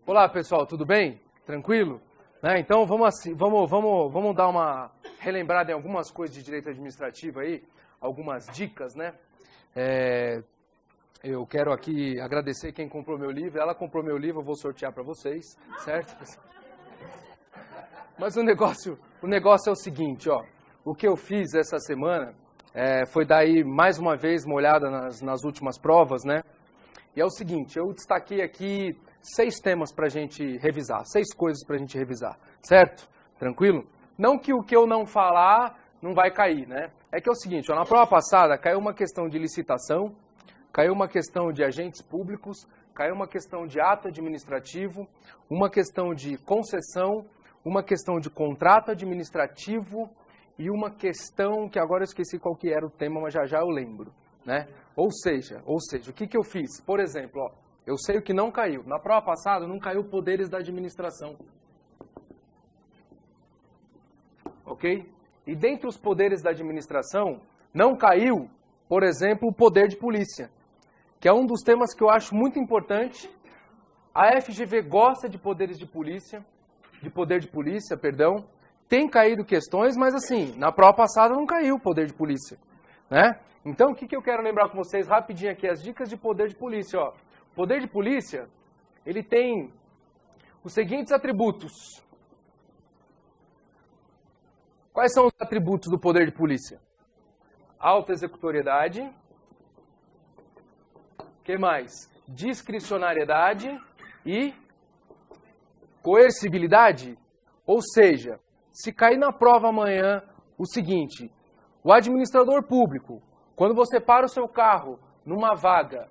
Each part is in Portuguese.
Olá pessoal, tudo bem? Tranquilo? Então vamos dar uma relembrada em algumas coisas de direito administrativo aí, algumas dicas, né? Eu quero aqui agradecer quem comprou meu livro. Ela comprou meu livro, eu vou sortear para vocês, certo? Mas o negócio é o seguinte, ó. O que eu fiz essa semana foi dar aí mais uma vez uma olhada nas últimas provas, né? E é o seguinte, eu destaquei aqui 6 temas para a gente revisar, 6 coisas para a gente revisar, certo? Tranquilo? Não que o que eu não falar não vai cair, né? É que é o seguinte, ó, na prova passada caiu uma questão de licitação, caiu uma questão de agentes públicos, caiu uma questão de ato administrativo, uma questão de concessão, uma questão de contrato administrativo e uma questão que agora eu esqueci qual que era o tema, mas já eu lembro, né? Ou seja, o que eu fiz? Por exemplo, ó, eu sei o que não caiu. Na prova passada não caiu poderes da administração. Ok? E dentre os poderes da administração, não caiu, por exemplo, o poder de polícia, que é um dos temas que eu acho muito importante. A FGV gosta de poderes de polícia, tem caído questões, mas assim, na prova passada não caiu o poder de polícia, né? Então, o que eu quero lembrar com vocês rapidinho aqui, as dicas de poder de polícia, ó. O poder de polícia, ele tem os seguintes atributos. Quais são os atributos do poder de polícia? Autoexecutoriedade. O que mais? Discricionariedade e coercibilidade. Ou seja, se cair na prova amanhã o seguinte, o administrador público, quando você para o seu carro numa vaga,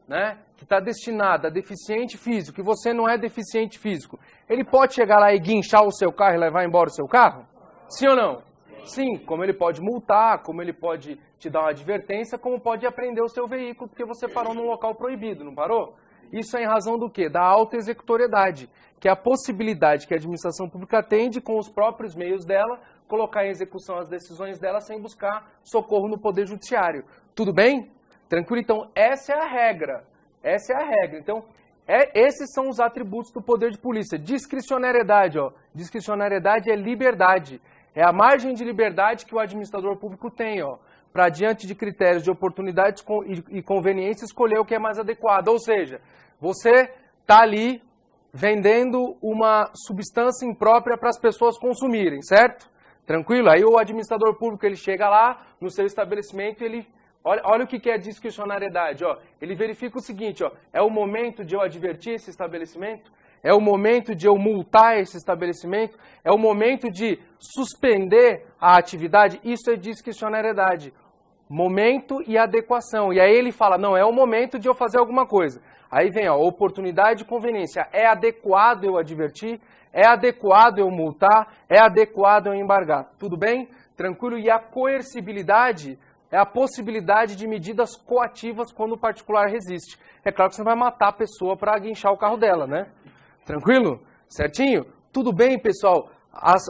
né, que está destinada a deficiente físico, e você não é deficiente físico, ele pode chegar lá e guinchar o seu carro e levar embora o seu carro? Sim ou não? Sim, como ele pode multar, como ele pode te dar uma advertência, como pode apreender o seu veículo porque você parou num local proibido, não parou? Isso é em razão do quê? Da autoexecutoriedade, que é a possibilidade que a administração pública tem de, com os próprios meios dela, colocar em execução as decisões dela sem buscar socorro no Poder Judiciário. Tudo bem? Tranquilo? Então, essa é a regra. Então, esses são os atributos do poder de polícia. Discricionariedade, ó. Discricionariedade é liberdade. É a margem de liberdade que o administrador público tem, ó, para, diante de critérios de oportunidades e conveniência, escolher o que é mais adequado. Ou seja, você está ali vendendo uma substância imprópria para as pessoas consumirem, certo? Tranquilo? Aí o administrador público, ele chega lá no seu estabelecimento e ele... Olha o que é discricionariedade, ó. Ele verifica o seguinte, ó, é o momento de eu advertir esse estabelecimento? É o momento de eu multar esse estabelecimento? É o momento de suspender a atividade? Isso é discricionariedade. Momento e adequação. E aí ele fala, não, é o momento de eu fazer alguma coisa. Aí vem, ó, oportunidade e conveniência. É adequado eu advertir? É adequado eu multar? É adequado eu embargar? Tudo bem? Tranquilo? E a coercibilidade é a possibilidade de medidas coativas quando o particular resiste. É claro que você não vai matar a pessoa para guinchar o carro dela, né? Tranquilo? Certinho? Tudo bem, pessoal?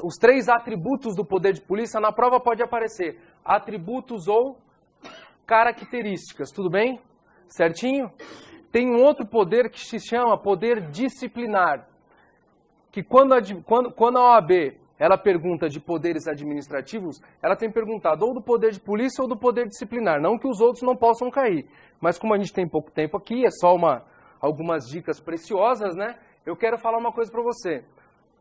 Os 3 atributos do poder de polícia na prova pode aparecer. Atributos ou características. Tudo bem? Certinho? Tem um outro poder que se chama poder disciplinar. Que quando a OAB ela pergunta de poderes administrativos, ela tem perguntado ou do poder de polícia ou do poder disciplinar. Não que os outros não possam cair. Mas como a gente tem pouco tempo aqui, é só algumas dicas preciosas, né? Eu quero falar uma coisa para você.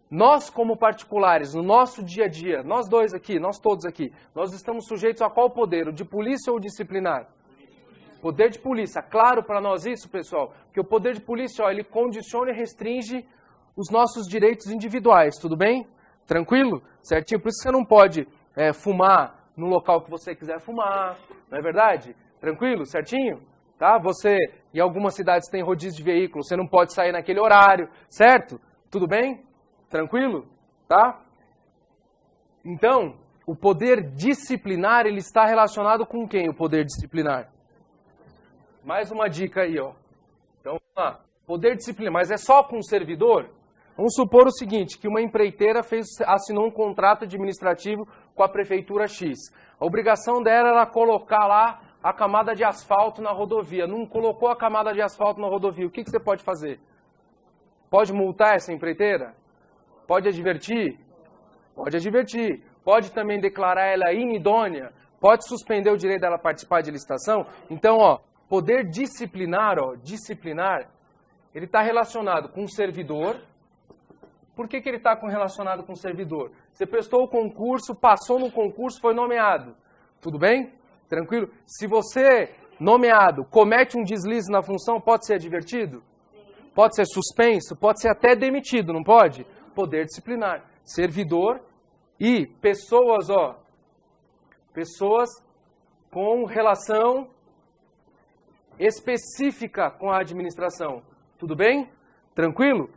Nós, como particulares, no nosso dia a dia, nós todos aqui, nós estamos sujeitos a qual poder? O de polícia ou disciplinar? Poder de polícia. Claro para nós isso, pessoal, que o poder de polícia, ó, ele condiciona e restringe os nossos direitos individuais, tudo bem? Tranquilo? Certinho? Por isso que você não pode fumar no local que você quiser fumar, não é verdade? Tranquilo? Certinho? Tá? Você, em algumas cidades tem rodízio de veículo, você não pode sair naquele horário, certo? Tudo bem? Tranquilo? Tá? Então, o poder disciplinar, ele está relacionado com quem, o poder disciplinar? Mais uma dica aí, ó. Então, vamos lá. Poder disciplinar, mas é só com o servidor? Vamos supor o seguinte, que uma empreiteira assinou um contrato administrativo com a prefeitura X. A obrigação dela era colocar lá a camada de asfalto na rodovia. Não colocou a camada de asfalto na rodovia. O que você pode fazer? Pode multar essa empreiteira? Pode advertir? Pode advertir. Pode também declarar ela inidônea? Pode suspender o direito dela participar de licitação? Então, ó, poder disciplinar, ele está relacionado com o servidor. Por que ele está relacionado com o servidor? Você prestou o concurso, passou no concurso, foi nomeado. Tudo bem? Tranquilo? Se você, nomeado, comete um deslize na função, pode ser advertido? Pode ser suspenso? Pode ser até demitido, não pode? Poder disciplinar. Servidor e pessoas, pessoas com relação específica com a administração. Tudo bem? Tranquilo?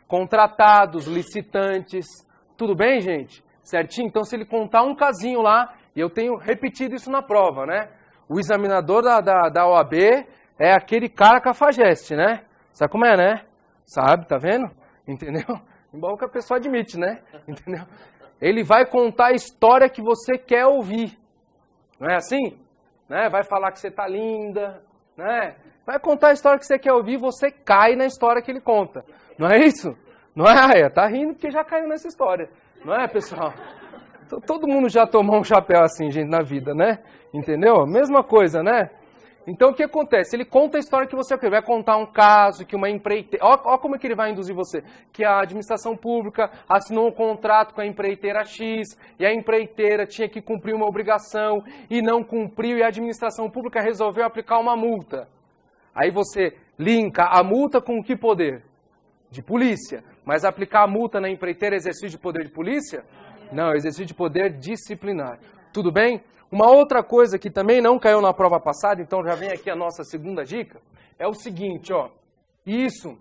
Contratados, licitantes. Tudo bem, gente? Certinho? Então, se ele contar um casinho lá, e eu tenho repetido isso na prova, né? O examinador da OAB é aquele cara cafajeste, né? Sabe como é, né? Sabe, tá vendo? Entendeu? Embora que a pessoa admite, né? Entendeu? Ele vai contar a história que você quer ouvir. Não é assim? Né? Vai falar que você tá linda, né? Vai contar a história que você quer ouvir, você cai na história que ele conta. Não é isso? Não é, Aya? Tá rindo porque já caiu nessa história. Não é, pessoal? Todo mundo já tomou um chapéu assim, gente, na vida, né? Entendeu? Mesma coisa, né? Então, o que acontece? Ele conta a história que você quer. Vai contar um caso, que uma empreiteira... Olha como é que ele vai induzir você. Que a administração pública assinou um contrato com a empreiteira X, e a empreiteira tinha que cumprir uma obrigação, e não cumpriu, e a administração pública resolveu aplicar uma multa. Aí você linka a multa com que poder? De polícia. Mas aplicar a multa na empreiteira é exercício de poder de polícia? Não, é exercício de poder disciplinar. Tudo bem? Uma outra coisa que também não caiu na prova passada, então já vem aqui a nossa segunda dica, é o seguinte, isso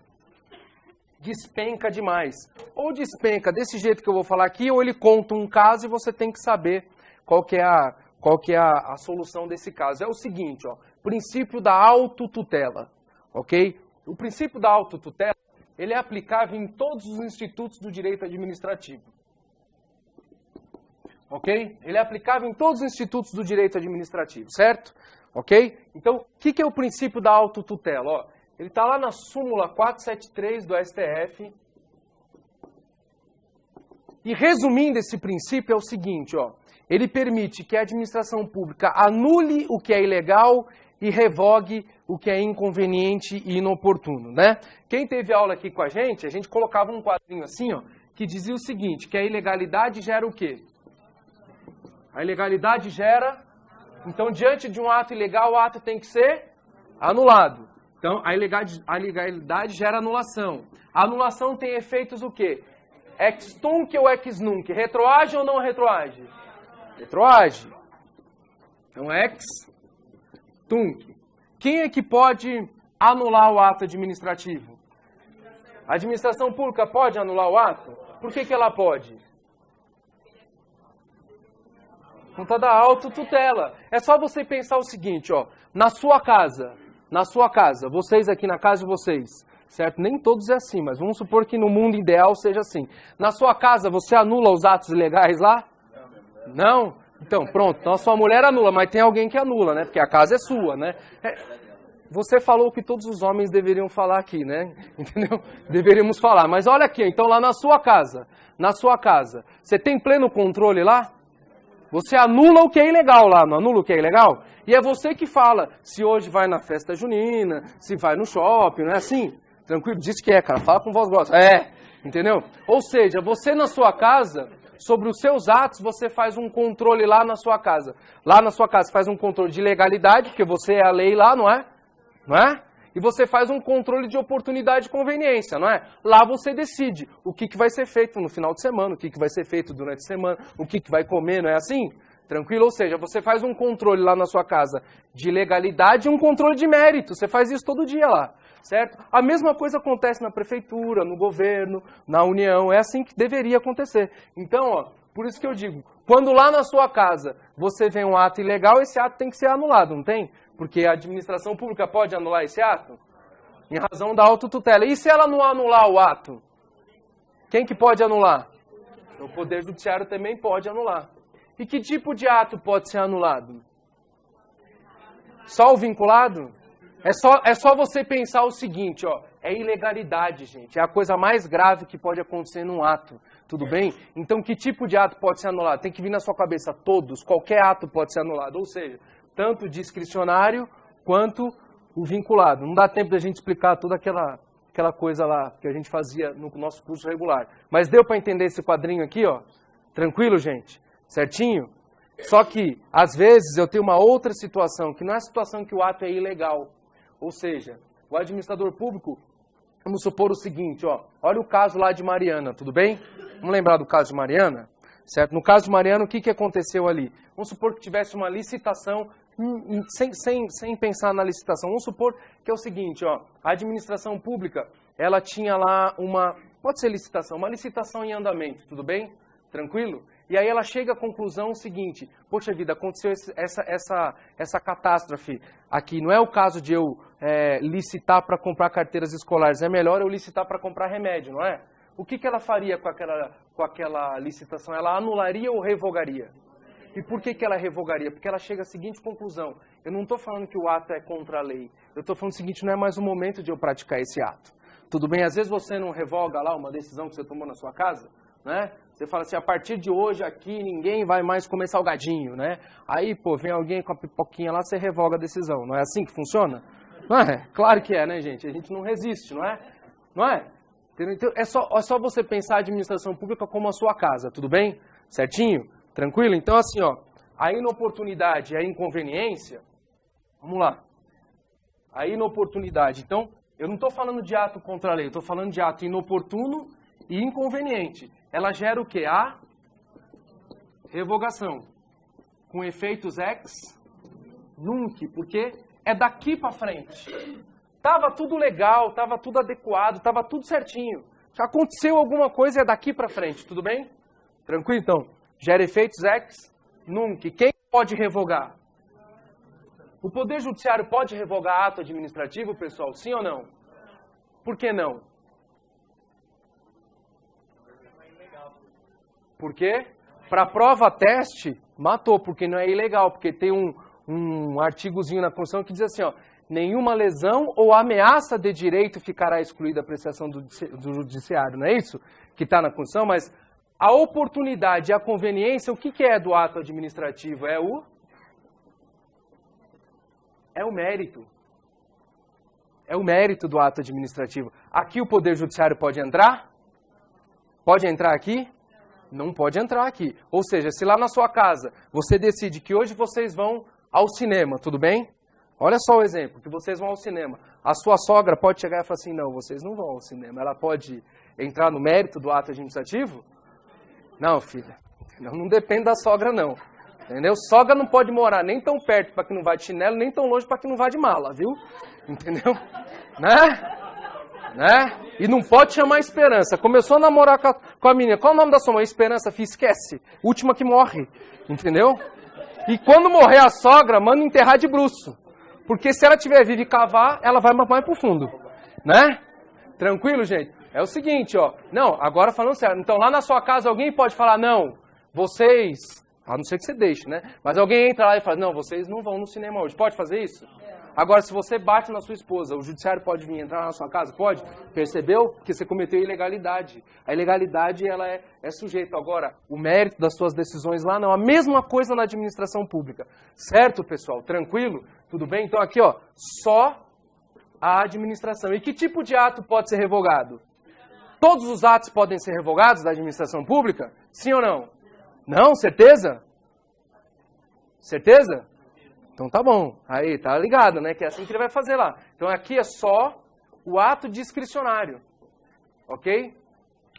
despenca demais. Ou despenca desse jeito que eu vou falar aqui, ou ele conta um caso e você tem que saber qual que é a solução desse caso. É o seguinte, princípio da autotutela, ok? O princípio da autotutela, ele é aplicável em todos os institutos do direito administrativo. Ok? Ele é aplicável em todos os institutos do direito administrativo, certo? Ok? Então, o que é o princípio da autotutela? Ele está lá na súmula 473 do STF. E resumindo esse princípio é o seguinte, ele permite que a administração pública anule o que é ilegal e revogue o que é inconveniente e inoportuno, né? Quem teve aula aqui com a gente colocava um quadrinho assim, que dizia o seguinte, que a ilegalidade gera o quê? A ilegalidade gera... Então, diante de um ato ilegal, o ato tem que ser anulado. Então, a ilegalidade gera anulação. A anulação tem efeitos o quê? Ex tunc ou ex nunc? Retroage ou não retroage? Retroage. Então, ex tunc. Quem é que pode anular o ato administrativo? A administração pública pode anular o ato? Por que ela pode? Conta da autotutela. É só você pensar o seguinte, na sua casa, vocês aqui na casa de vocês, certo? Nem todos é assim, mas vamos supor que no mundo ideal seja assim. Na sua casa, você anula os atos ilegais lá? Não? Então, pronto. Então a sua mulher anula, mas tem alguém que anula, né? Porque a casa é sua, né? Você falou o que todos os homens deveriam falar aqui, né? Entendeu? Deveríamos falar. Mas olha aqui, então lá na sua casa, você tem pleno controle lá? Você anula o que é ilegal lá, não anula o que é ilegal? E é você que fala se hoje vai na festa junina, se vai no shopping, não é assim? Tranquilo? Diz que é, cara. Fala com voz grossa. Entendeu? Ou seja, você na sua casa, sobre os seus atos, você faz um controle lá na sua casa. Lá na sua casa você faz um controle de legalidade, porque você é a lei lá, não é? Não é? E você faz um controle de oportunidade e conveniência, não é? Lá você decide o que vai ser feito no final de semana, o que vai ser feito durante a semana, o que vai comer, não é assim? Tranquilo? Ou seja, você faz um controle lá na sua casa de legalidade e um controle de mérito. Você faz isso todo dia lá, certo? A mesma coisa acontece na prefeitura, no governo, na União. É assim que deveria acontecer. Então, por isso que eu digo, quando lá na sua casa você vê um ato ilegal, esse ato tem que ser anulado, não tem? Porque a administração pública pode anular esse ato? Em razão da autotutela. E se ela não anular o ato? Quem que pode anular? O Poder Judiciário também pode anular. E que tipo de ato pode ser anulado? Só o vinculado? É só você pensar o seguinte, é ilegalidade, gente. É a coisa mais grave que pode acontecer num ato, tudo bem? Então, que tipo de ato pode ser anulado? Tem que vir na sua cabeça todos, qualquer ato pode ser anulado, ou seja, tanto o discricionário quanto o vinculado. Não dá tempo da gente explicar toda aquela coisa lá que a gente fazia no nosso curso regular. Mas deu para entender esse quadrinho aqui, ó? Tranquilo, gente? Certinho? Só que, às vezes, eu tenho uma outra situação, que não é a situação que o ato é ilegal. Ou seja, o administrador público, vamos supor o seguinte, ó, olha o caso lá de Mariana, tudo bem? Vamos lembrar do caso de Mariana? Certo? No caso de Mariana, o que aconteceu ali? Vamos supor que tivesse uma licitação, sem pensar na licitação. Vamos supor que é o seguinte, ó, a administração pública, ela tinha lá pode ser licitação, uma licitação em andamento, tudo bem? Tranquilo? E aí ela chega à conclusão seguinte, poxa vida, aconteceu essa catástrofe aqui. Não é o caso de eu licitar para comprar carteiras escolares, é melhor eu licitar para comprar remédio, não é? O que ela faria com aquela licitação? Ela anularia ou revogaria? E por que ela revogaria? Porque ela chega à seguinte conclusão, eu não estou falando que o ato é contra a lei, eu estou falando o seguinte, não é mais o momento de eu praticar esse ato. Tudo bem? Às vezes você não revoga lá uma decisão que você tomou na sua casa, né? Você fala assim, a partir de hoje aqui ninguém vai mais comer salgadinho, né? Aí, pô, vem alguém com a pipoquinha lá, você revoga a decisão. Não é assim que funciona? Não é? Claro que é, né, gente? A gente não resiste, não é? Não é? Então, é só você pensar a administração pública como a sua casa, tudo bem? Certinho? Tranquilo? Então, assim, ó, a inoportunidade e a inconveniência, vamos lá. A inoportunidade, então, eu não estou falando de ato contra a lei, eu estou falando de ato inoportuno e inconveniente. Ela gera o quê? A revogação, com efeitos ex nunc, porque é daqui para frente. Tava tudo legal, tava tudo adequado, tava tudo certinho. Já aconteceu alguma coisa, é daqui para frente, tudo bem? Tranquilo? Então, gera efeitos ex nunc. Quem pode revogar? O Poder Judiciário pode revogar ato administrativo, pessoal? Sim ou não? Por que não? Por quê? Para prova teste, matou, porque não é ilegal, porque tem um artigozinho na Constituição que diz assim, ó, nenhuma lesão ou ameaça de direito ficará excluída da apreciação do judiciário, não é isso? Que está na Constituição, mas a oportunidade e a conveniência, o que é do ato administrativo? É o mérito. É o mérito do ato administrativo. Aqui o Poder Judiciário pode entrar? Pode entrar aqui? Não pode entrar aqui. Ou seja, se lá na sua casa você decide que hoje vocês vão ao cinema, tudo bem? Olha só o exemplo, que vocês vão ao cinema. A sua sogra pode chegar e falar assim, não, vocês não vão ao cinema. Ela pode entrar no mérito do ato administrativo? Não, filha, não depende da sogra, não. Entendeu? Sogra não pode morar nem tão perto para que não vá de chinelo, nem tão longe para que não vá de mala, viu? Entendeu? Né? E não pode chamar Esperança. Começou a namorar com a menina. Qual é o nome da sua mãe? Esperança, filho, esquece. Última que morre. Entendeu? E quando morrer a sogra, manda enterrar de bruço. Porque se ela tiver viva e cavar, ela vai mais pro fundo. Né? Tranquilo, gente? É o seguinte, ó. Não, agora falando sério. Então lá na sua casa alguém pode falar, não, vocês... A não ser que você deixe, né? Mas alguém entra lá e fala, não, vocês não vão no cinema hoje. Pode fazer isso? Agora, se você bate na sua esposa, o judiciário pode vir entrar na sua casa? Pode? Percebeu que você cometeu ilegalidade. A ilegalidade, ela é sujeita. Agora, o mérito das suas decisões lá, não. A mesma coisa na administração pública. Certo, pessoal? Tranquilo? Tudo bem? Então, aqui, ó, só a administração. E que tipo de ato pode ser revogado? Todos os atos podem ser revogados da administração pública? Sim ou não? Não? Certeza? Certeza? Então tá bom. Aí, tá ligado, né? Que é assim que ele vai fazer lá. Então aqui é só o ato discricionário. Ok?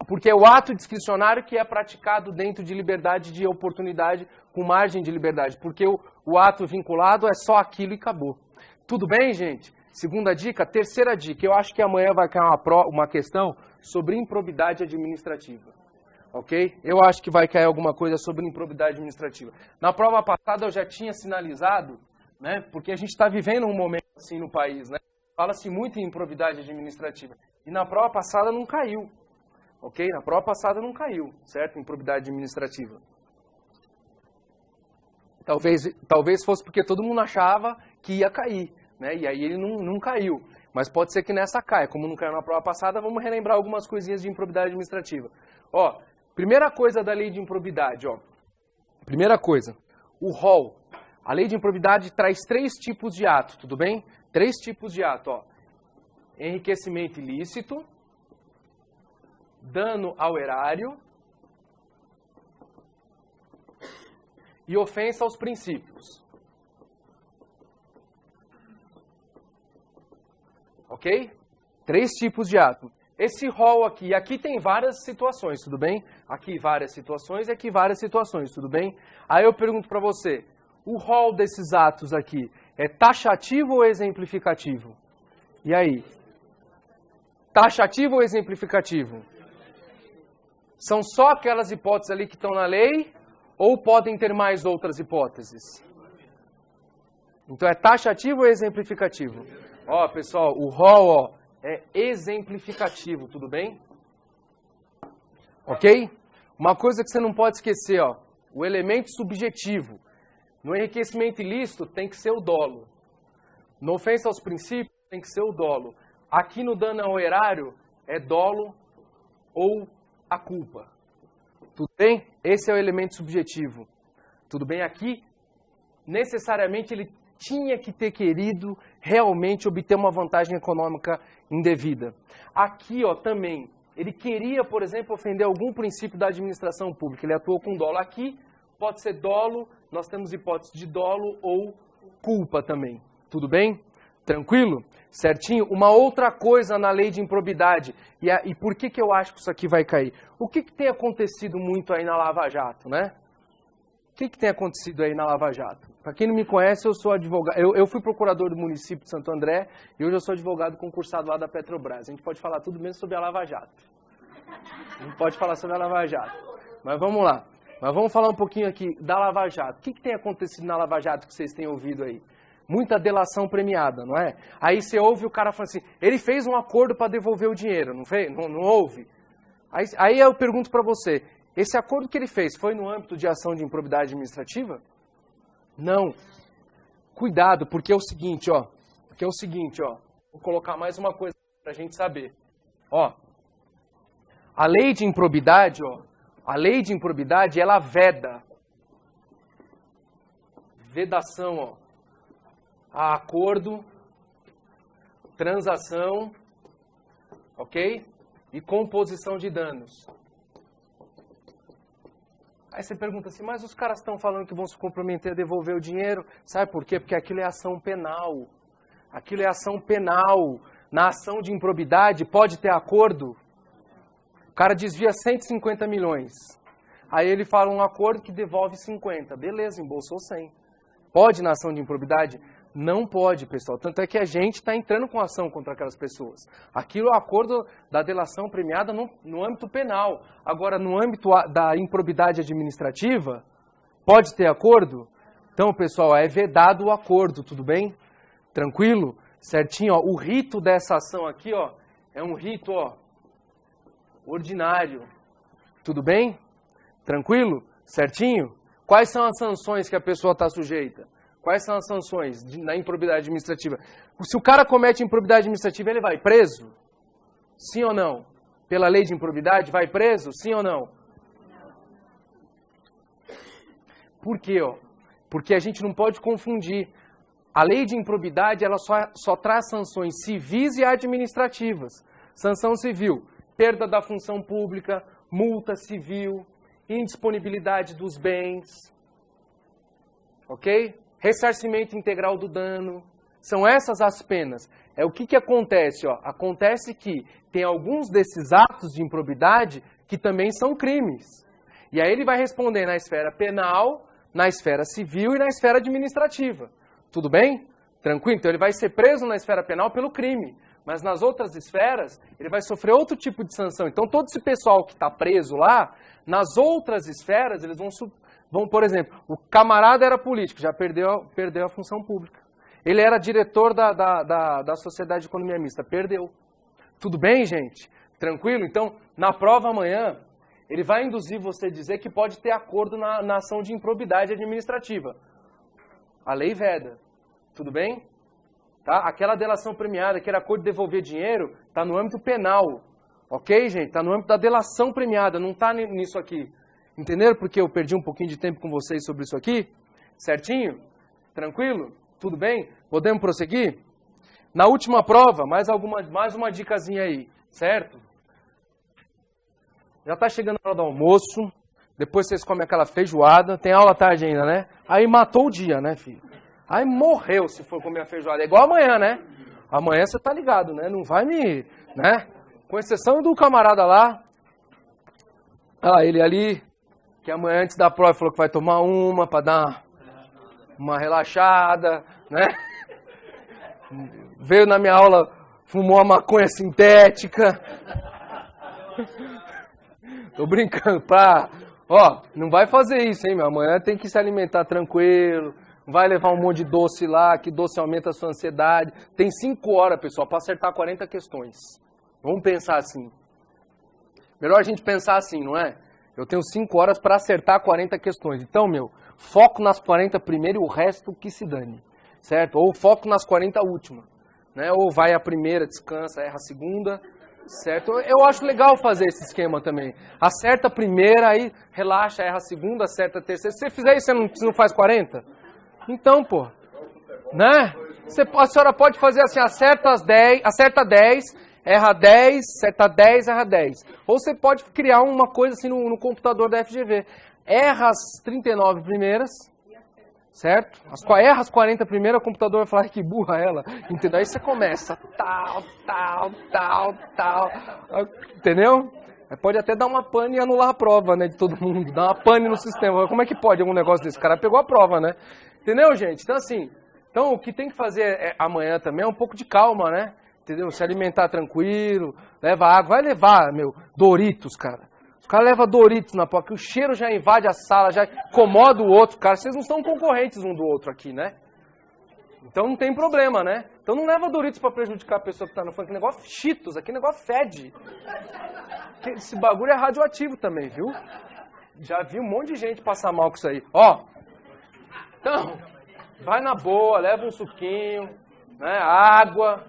Porque é o ato discricionário que é praticado dentro de liberdade de oportunidade, com margem de liberdade. Porque o ato vinculado é só aquilo e acabou. Tudo bem, gente? Segunda dica. Terceira dica. Eu acho que amanhã vai cair uma questão sobre improbidade administrativa. Ok? Eu acho que vai cair alguma coisa sobre improbidade administrativa. Na prova passada eu já tinha sinalizado, né? Porque a gente está vivendo um momento assim no país, né? Fala-se muito em improbidade administrativa. E na prova passada não caiu. Ok? Na prova passada não caiu, certo? Improbidade administrativa. Talvez fosse porque todo mundo achava que ia cair, né? E aí ele não caiu. Mas pode ser que nessa caia. Como não caiu na prova passada, vamos relembrar algumas coisinhas de improbidade administrativa. Ó, primeira coisa da lei de improbidade, ó. Primeira coisa, o rol. A lei de improbidade traz 3 tipos de ato, tudo bem? 3 tipos de ato, ó. Enriquecimento ilícito, dano ao erário e ofensa aos princípios. Ok? 3 tipos de ato. Esse rol aqui tem várias situações, tudo bem? Aqui várias situações e aqui várias situações, tudo bem? Aí eu pergunto para você, o rol desses atos aqui é taxativo ou exemplificativo? E aí? Taxativo ou exemplificativo? São só aquelas hipóteses ali que estão na lei ou podem ter mais outras hipóteses? Então é taxativo ou exemplificativo? Ó, pessoal, o rol, ó, é exemplificativo, tudo bem? Ok? Uma coisa que você não pode esquecer, ó, o elemento subjetivo. No enriquecimento ilícito tem que ser o dolo. No ofensa aos princípios tem que ser o dolo. Aqui no dano ao erário é dolo ou a culpa. Tudo bem? Esse é o elemento subjetivo. Tudo bem? Aqui, necessariamente, ele tinha que ter querido realmente obter uma vantagem econômica indevida. Aqui, ó, também, ele queria, por exemplo, ofender algum princípio da administração pública. Ele atuou com dolo. Aqui, pode ser dolo, nós temos hipótese de dolo ou culpa também. Tudo bem? Tranquilo? Certinho? Uma outra coisa na lei de improbidade. E por que eu acho que isso aqui vai cair? O que tem acontecido muito aí na Lava Jato, né? O que tem acontecido aí na Lava Jato? Para quem não me conhece, eu sou advogado. Eu fui procurador do município de Santo André e hoje eu sou advogado concursado lá da Petrobras. A gente pode falar tudo menos sobre a Lava Jato. A gente pode falar sobre a Lava Jato. Mas vamos lá. Mas vamos falar um pouquinho aqui da Lava Jato. O que tem acontecido na Lava Jato que vocês têm ouvido aí? Muita delação premiada, não é? Aí você ouve o cara falando assim, ele fez um acordo para devolver o dinheiro, não fez? Não houve? Aí eu pergunto para você, esse acordo que ele fez foi no âmbito de ação de improbidade administrativa? Não. Cuidado, porque é o seguinte, ó. Vou colocar mais uma coisa para a gente saber. Ó, a lei de improbidade, ó, ela veda. Vedação, ó. A acordo, transação, ok? E composição de danos. Aí você pergunta assim, mas os caras estão falando que vão se comprometer a devolver o dinheiro. Sabe por quê? Porque aquilo é ação penal. Aquilo é ação penal. Na ação de improbidade pode ter acordo. O cara desvia 150 milhões. Aí ele fala um acordo que devolve 50. Beleza, embolsou 100. Pode na ação de improbidade? Não pode, pessoal. Tanto é que a gente está entrando com ação contra aquelas pessoas. Aquilo é o acordo da delação premiada no âmbito penal. Agora, no âmbito da improbidade administrativa, pode ter acordo? Então, pessoal, é vedado o acordo, tudo bem? Tranquilo? Certinho? Ó, o rito dessa ação aqui, ó, é um rito, ó, ordinário. Tudo bem? Tranquilo? Certinho? Quais são as sanções que a pessoa está sujeita? Quais são as sanções na improbidade administrativa? Se o cara comete improbidade administrativa, ele vai preso? Sim ou não? Pela lei de improbidade, vai preso? Sim ou não? Por quê? Ó? Porque a gente não pode confundir. A lei de improbidade ela só traz sanções civis e administrativas. Sanção civil, perda da função pública, multa civil, indisponibilidade dos bens, ok? Ressarcimento integral do dano. São essas as penas. É o que acontece? Ó? Acontece que tem alguns desses atos de improbidade que também são crimes. E aí ele vai responder na esfera penal, na esfera civil e na esfera administrativa. Tudo bem? Tranquilo? Então ele vai ser preso na esfera penal pelo crime. Mas nas outras esferas, ele vai sofrer outro tipo de sanção. Então todo esse pessoal que está preso lá, nas outras esferas, eles vão, por exemplo, o camarada era político, já perdeu a função pública. Ele era diretor da Sociedade de Economia Mista, perdeu. Tudo bem, gente? Tranquilo? Então, na prova amanhã, ele vai induzir você a dizer que pode ter acordo na ação de improbidade administrativa. A lei veda. Tudo bem? Tá? Aquela delação premiada, que era acordo de devolver dinheiro, está no âmbito penal. Ok, gente? Está no âmbito da delação premiada, não está nisso aqui. Entenderam porque eu perdi um pouquinho de tempo com vocês sobre isso aqui? Certinho? Tranquilo? Tudo bem? Podemos prosseguir? Na última prova, mais uma dicasinha aí, certo? Já está chegando a hora do almoço, depois vocês comem aquela feijoada, tem aula à tarde ainda, né? Aí matou o dia, né, filho? Aí morreu se for comer a feijoada. É igual amanhã, né? Amanhã você tá ligado, né? Não vai me... né? Com exceção do camarada lá. Ah, ele ali, que amanhã antes da prova falou que vai tomar uma para dar uma relaxada, né? Veio na minha aula, fumou uma maconha sintética. Tô brincando, pá. Ó, não vai fazer isso, hein, meu? Amanhã tem que se alimentar tranquilo. Não vai levar um monte de doce lá, que doce aumenta a sua ansiedade. Tem 5 horas, pessoal, para acertar 40 questões. Vamos pensar assim. Melhor a gente pensar assim, não é? Eu tenho 5 horas para acertar 40 questões. Então, meu, foco nas 40 primeiro e o resto que se dane. Certo? Ou foco nas 40 últimas. Né? Ou vai a primeira, descansa, erra a segunda. Certo? Eu acho legal fazer esse esquema também. Acerta a primeira, aí relaxa, erra a segunda, acerta a terceira. Se você fizer isso, você não faz 40? Então, pô. Né? A senhora pode fazer assim, acerta 10, erra 10, acerta 10, erra 10. Ou você pode criar uma coisa assim no computador da FGV. Erra as 39 primeiras, certo? Erra as 40 primeiras, o computador vai falar que burra ela. Entendeu? Aí você começa, tal. Entendeu? Aí pode até dar uma pane e anular a prova, né, de todo mundo. Dar uma pane no sistema. Como é que pode algum negócio desse? O cara pegou a prova, né? Entendeu, gente? Então, assim, o que tem que fazer amanhã também é um pouco de calma, né? Entendeu? Se alimentar tranquilo, leva água. Vai levar, meu, Doritos, cara. Os caras levam Doritos na prova, que o cheiro já invade a sala, já incomoda o outro, cara. Vocês não são concorrentes um do outro aqui, né? Então não tem problema, né? Então não leva Doritos pra prejudicar a pessoa que tá no funk. Que negócio Cheetos, aqui negócio fede. Esse bagulho é radioativo também, viu? Já vi um monte de gente passar mal com isso aí. Ó, então, vai na boa, leva um suquinho, né? Água,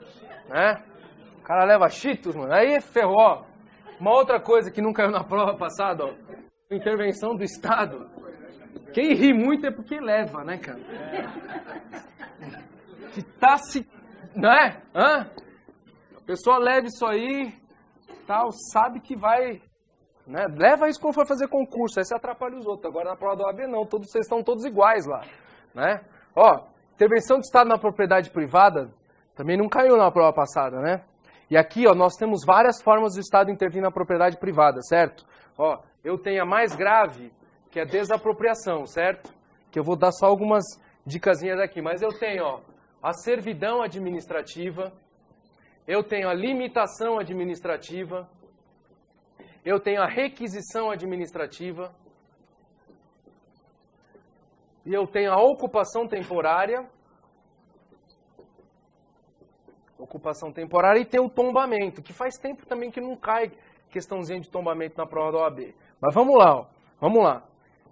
né? O cara leva Cheetos, mano. Aí ferrou, ó. Uma outra coisa que não caiu na prova passada, ó. Intervenção do Estado. Quem ri muito é porque leva, né, cara? Que tá se... né? Hã? A pessoa leva isso aí, tal, sabe que vai... né? Leva isso quando for fazer concurso, aí você atrapalha os outros. Agora na prova da OAB não, vocês estão todos iguais lá, né? Ó, intervenção do Estado na propriedade privada também não caiu na prova passada, né? E aqui, ó, nós temos várias formas do Estado intervir na propriedade privada, certo? Ó, eu tenho a mais grave, que é a desapropriação, certo? Que eu vou dar só algumas dicasinhas aqui, mas eu tenho, ó, a servidão administrativa, eu tenho a limitação administrativa, eu tenho a requisição administrativa e eu tenho a ocupação temporária. Ocupação temporária e tem o tombamento, que faz tempo também que não cai questãozinha de tombamento na prova da OAB. Mas vamos lá, ó. Vamos lá.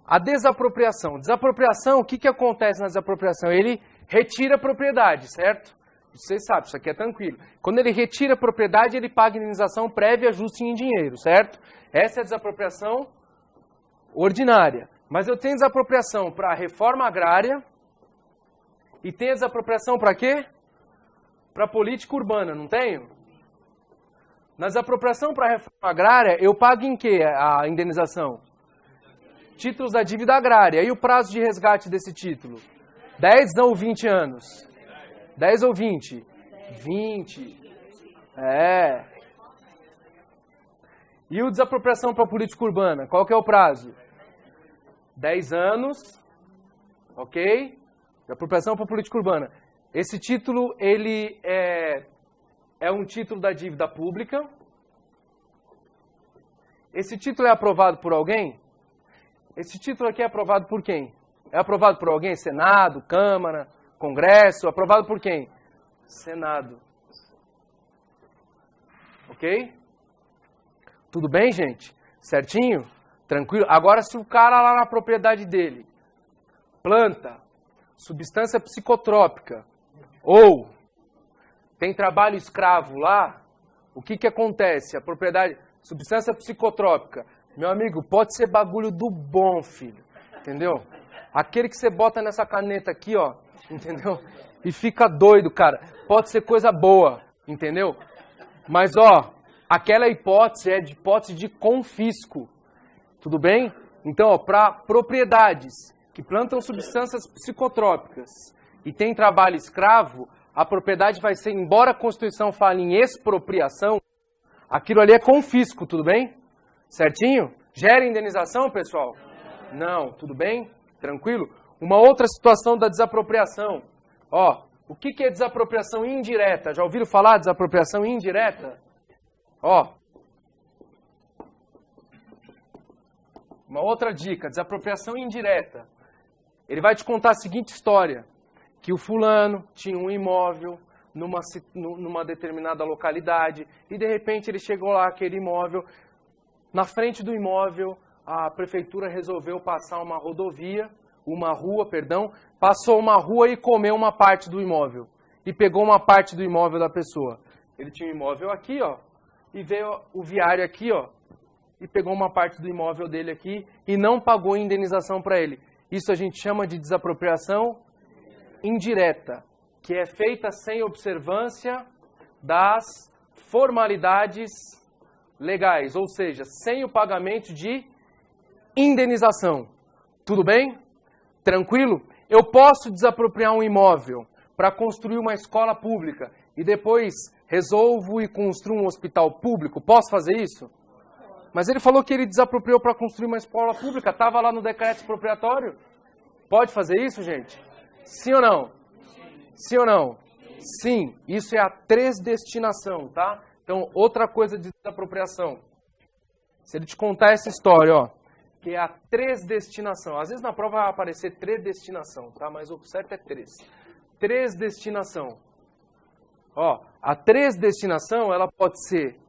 A desapropriação. Desapropriação, o que acontece na desapropriação? Ele retira a propriedade, certo? Vocês sabem, isso aqui é tranquilo. Quando ele retira a propriedade, ele paga indenização prévia e ajuste em dinheiro, certo? Essa é a desapropriação ordinária. Mas eu tenho desapropriação para reforma agrária e tenho desapropriação para quê? Para política urbana, não tenho? Na desapropriação para reforma agrária, eu pago em quê a indenização? Títulos da dívida agrária. E o prazo de resgate desse título? 10 ou 20 anos? 10 ou 20? 20. É. E o desapropriação para política urbana? Qual que é o prazo? 10 anos. Ok? Desapropriação para política urbana. Esse título, ele é um título da dívida pública. Esse título é aprovado por alguém? Esse título aqui é aprovado por quem? É aprovado por alguém? Senado, Câmara, Congresso? Aprovado por quem? Senado. Ok? Tudo bem, gente? Certinho? Tranquilo? Agora, se o cara lá na propriedade dele planta substância psicotrópica ou tem trabalho escravo lá, o que acontece? A propriedade, substância psicotrópica, meu amigo, pode ser bagulho do bom, filho, entendeu? Aquele que você bota nessa caneta aqui, ó, entendeu? E fica doido, cara. Pode ser coisa boa, entendeu? Mas, ó, aquela hipótese é de hipótese de confisco, tudo bem? Então, ó, para propriedades que plantam substâncias psicotrópicas e tem trabalho escravo, a propriedade vai ser, embora a Constituição fale em expropriação, aquilo ali é confisco, tudo bem? Certinho? Gera indenização, pessoal? Não, tudo bem? Tranquilo? Uma outra situação da desapropriação. Ó, o que é desapropriação indireta? Já ouviram falar de desapropriação indireta? Ó, uma outra dica, desapropriação indireta. Ele vai te contar a seguinte história, que o fulano tinha um imóvel numa determinada localidade e de repente ele chegou lá, aquele imóvel, na frente do imóvel a prefeitura resolveu passar uma rua, passou uma rua e comeu uma parte do imóvel. E pegou uma parte do imóvel da pessoa. Ele tinha um imóvel aqui, ó, e veio o viário aqui, ó, e pegou uma parte do imóvel dele aqui e não pagou indenização para ele. Isso a gente chama de desapropriação indireta, que é feita sem observância das formalidades legais, ou seja, sem o pagamento de indenização. Tudo bem? Tranquilo? Eu posso desapropriar um imóvel para construir uma escola pública e depois resolvo e construo um hospital público. Posso fazer isso? Mas ele falou que ele desapropriou para construir uma escola pública. Estava lá no decreto expropriatório. Pode fazer isso, gente? Sim ou não? Sim ou não? Sim. Isso é a transdestinação, tá? Então, outra coisa de desapropriação. Se ele te contar essa história, ó, que é a transdestinação. Às vezes na prova vai aparecer predestinação, tá? Mas o certo é transdestinação. Ó, a transdestinação, ela pode ser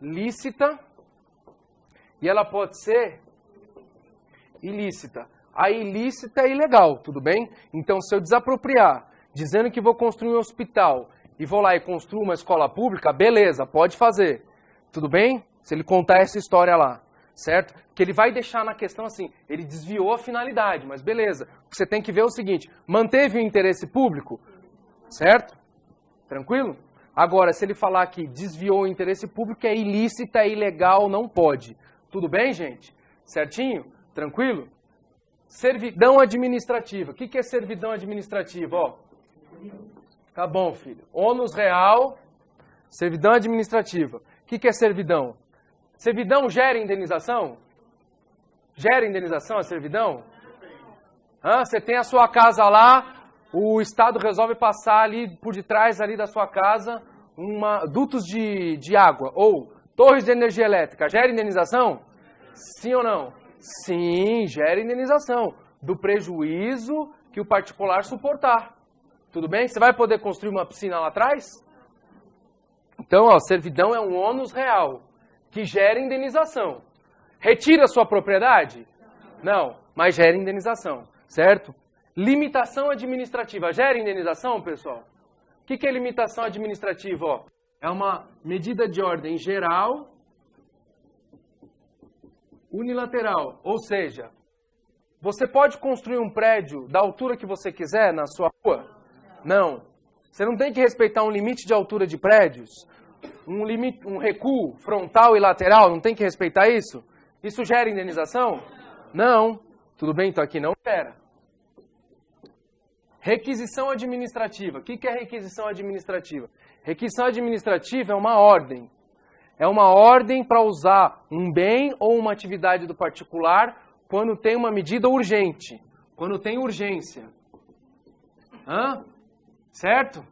lícita e ela pode ser ilícita. A ilícita é ilegal, tudo bem? Então, se eu desapropriar, dizendo que vou construir um hospital e vou lá e construo uma escola pública, beleza, pode fazer. Tudo bem? Se ele contar essa história lá, certo? Que ele vai deixar na questão assim, ele desviou a finalidade, mas beleza. Você tem que ver o seguinte, manteve o interesse público, certo? Tranquilo? Agora, se ele falar que desviou o interesse público, é ilícita, é ilegal, não pode. Tudo bem, gente? Certinho? Tranquilo? Servidão administrativa. O que é servidão administrativa? Ó, tá bom, filho. Ônus real, servidão administrativa. O que é servidão? Servidão gera indenização? Gera indenização a servidão? Você tem a sua casa lá, o Estado resolve passar ali por detrás ali da sua casa dutos de água ou torres de energia elétrica. Gera indenização? Sim ou não? Sim, gera indenização do prejuízo que o particular suportar. Tudo bem? Você vai poder construir uma piscina lá atrás? Então, ó, servidão é um ônus real que gera indenização. Retira a sua propriedade? Não, mas gera indenização, certo? Limitação administrativa. Gera indenização, pessoal? O que é limitação administrativa? Ó? É uma medida de ordem geral, unilateral. Ou seja, você pode construir um prédio da altura que você quiser na sua rua? Não. Você não tem que respeitar um limite de altura de prédios? Um recuo frontal e lateral? Não tem que respeitar isso? Isso gera indenização? Não. Tudo bem? Então aqui não gera. Requisição administrativa. O que é requisição administrativa? Requisição administrativa é uma ordem. É uma ordem para usar um bem ou uma atividade do particular quando tem uma medida urgente. Quando tem urgência. Certo?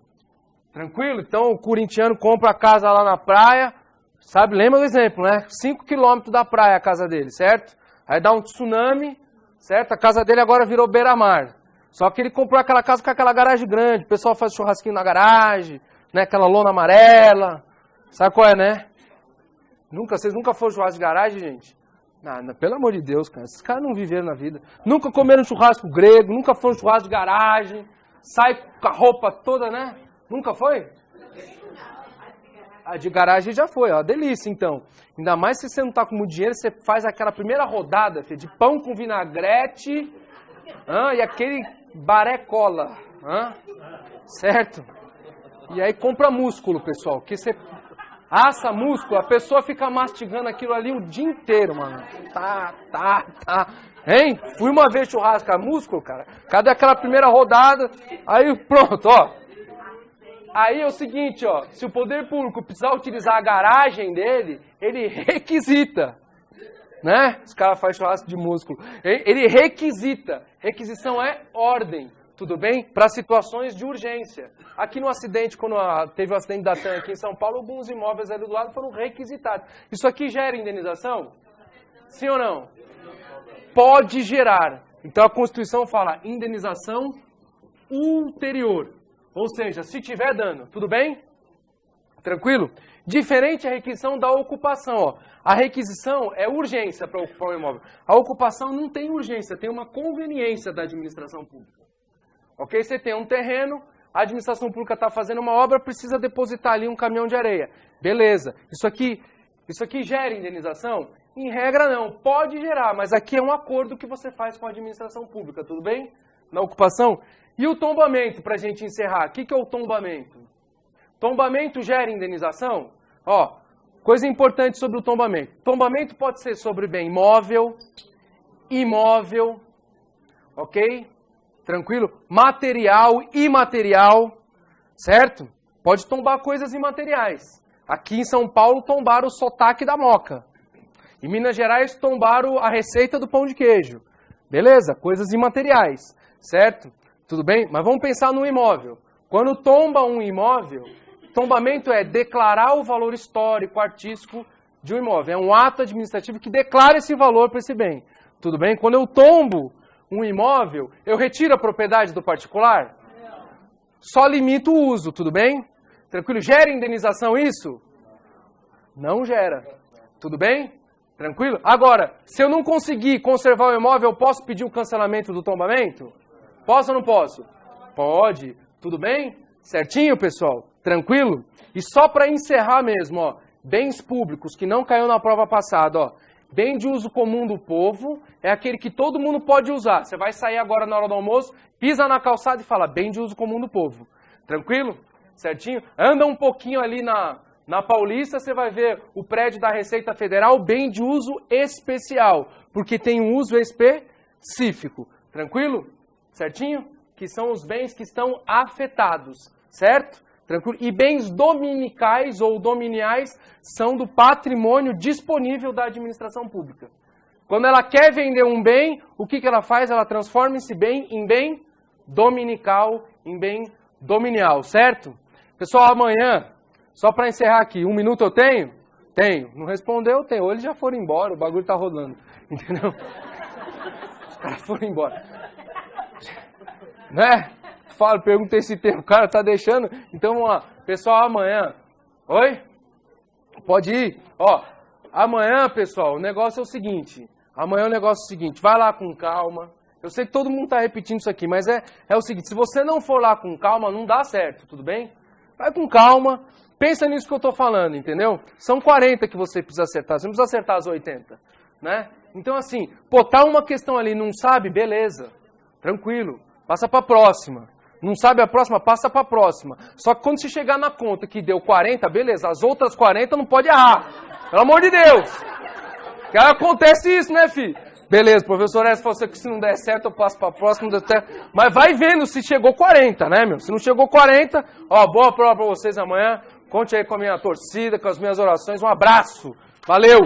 Tranquilo? Então o corintiano compra a casa lá na praia. Sabe, lembra do exemplo, né? 5 quilômetros da praia a casa dele, certo? Aí dá um tsunami, certo? A casa dele agora virou beira-mar. Só que ele comprou aquela casa com aquela garagem grande. O pessoal faz churrasquinho na garagem, né? Aquela lona amarela. Sabe qual é, né? Vocês nunca foram churrasco de garagem, gente? Não, pelo amor de Deus, cara. Esses caras não viveram na vida. Nunca comeram churrasco grego, nunca foram churrasco de garagem. Sai com a roupa toda, né? Nunca foi? A de garagem já foi, ó, delícia então. Ainda mais se você não tá com muito dinheiro, você faz aquela primeira rodada, filho, de pão com vinagrete e aquele baré cola, certo? E aí compra músculo, pessoal, que você assa músculo, a pessoa fica mastigando aquilo ali o dia inteiro, mano. Tá. Hein? Fui uma vez churrascar músculo, cara. Cadê aquela primeira rodada? Aí pronto, ó. Aí é o seguinte, ó, se o poder público precisar utilizar a garagem dele, ele requisita, né? Os caras fazem churrasco de músculo. Ele requisita. Requisição é ordem, tudo bem? Para situações de urgência. Aqui no acidente, quando teve o acidente da TAM aqui em São Paulo, alguns imóveis ali do lado foram requisitados. Isso aqui gera indenização? Sim ou não? Pode gerar. Então a Constituição fala indenização ulterior. Ou seja, se tiver dano, tudo bem? Tranquilo? Diferente a requisição da ocupação. Ó. A requisição é urgência para ocupar um imóvel. A ocupação não tem urgência, tem uma conveniência da administração pública. Ok? Você tem um terreno, a administração pública está fazendo uma obra, precisa depositar ali um caminhão de areia. Beleza. Isso aqui gera indenização? Em regra não. Pode gerar, mas aqui é um acordo que você faz com a administração pública, tudo bem? Na ocupação. E o tombamento, para a gente encerrar. O que é o tombamento? Tombamento gera indenização? Ó, coisa importante sobre o tombamento. Tombamento pode ser sobre bem móvel, imóvel, ok? Tranquilo? Material, imaterial, certo? Pode tombar coisas imateriais. Aqui em São Paulo tombaram o sotaque da Moca. Em Minas Gerais tombaram a receita do pão de queijo. Beleza? Coisas imateriais, certo? Tudo bem? Mas vamos pensar no imóvel. Quando tomba um imóvel, tombamento é declarar o valor histórico, artístico de um imóvel. É um ato administrativo que declara esse valor para esse bem. Tudo bem? Quando eu tombo um imóvel, eu retiro a propriedade do particular? Só limito o uso, tudo bem? Tranquilo? Gera indenização isso? Não gera. Tudo bem? Tranquilo? Agora, se eu não conseguir conservar o imóvel, eu posso pedir o cancelamento do tombamento? Posso ou não posso? Pode. Tudo bem? Certinho, pessoal? Tranquilo? E só para encerrar mesmo, ó, bens públicos, que não caiu na prova passada, ó. Bem de uso comum do povo é aquele que todo mundo pode usar. Você vai sair agora na hora do almoço, pisa na calçada e fala, bem de uso comum do povo. Tranquilo? Certinho? Anda um pouquinho ali na Paulista, você vai ver o prédio da Receita Federal, bem de uso especial, porque tem um uso específico. Tranquilo? Certinho? Que são os bens que estão afetados, certo? Tranquilo? E bens dominicais ou dominiais são do patrimônio disponível da administração pública. Quando ela quer vender um bem, o que ela faz? Ela transforma esse bem em bem dominical, em bem dominial, certo? Pessoal, amanhã, só para encerrar aqui, 1 minuto eu tenho? Tenho. Não respondeu? Eu tenho. Ou eles já foram embora, o bagulho tá rodando. Entendeu? Os caras foram embora. Né? Perguntei se tem, o cara tá deixando. Então vamos lá. Pessoal, amanhã. Oi? Pode ir? Ó, amanhã, pessoal, o negócio é o seguinte. Amanhã o negócio é o seguinte. Vai lá com calma. Eu sei que todo mundo tá repetindo isso aqui, mas é o seguinte. Se você não for lá com calma, não dá certo, tudo bem? Vai com calma. Pensa nisso que eu tô falando, entendeu? São 40 que você precisa acertar. Você não precisa acertar as 80, né? Então assim, pô, tá uma questão ali, não sabe? Beleza. Tranquilo. Passa para a próxima. Não sabe a próxima? Passa para a próxima. Só que quando você chegar na conta que deu 40, beleza, as outras 40 não pode errar. Pelo amor de Deus. Que acontece isso, né, filho? Beleza, professor Essa falou que se não der certo eu passo para a próxima. Mas vai vendo se chegou 40, né, meu? Se não chegou 40, ó, boa prova para vocês amanhã. Conte aí com a minha torcida, com as minhas orações. Um abraço. Valeu.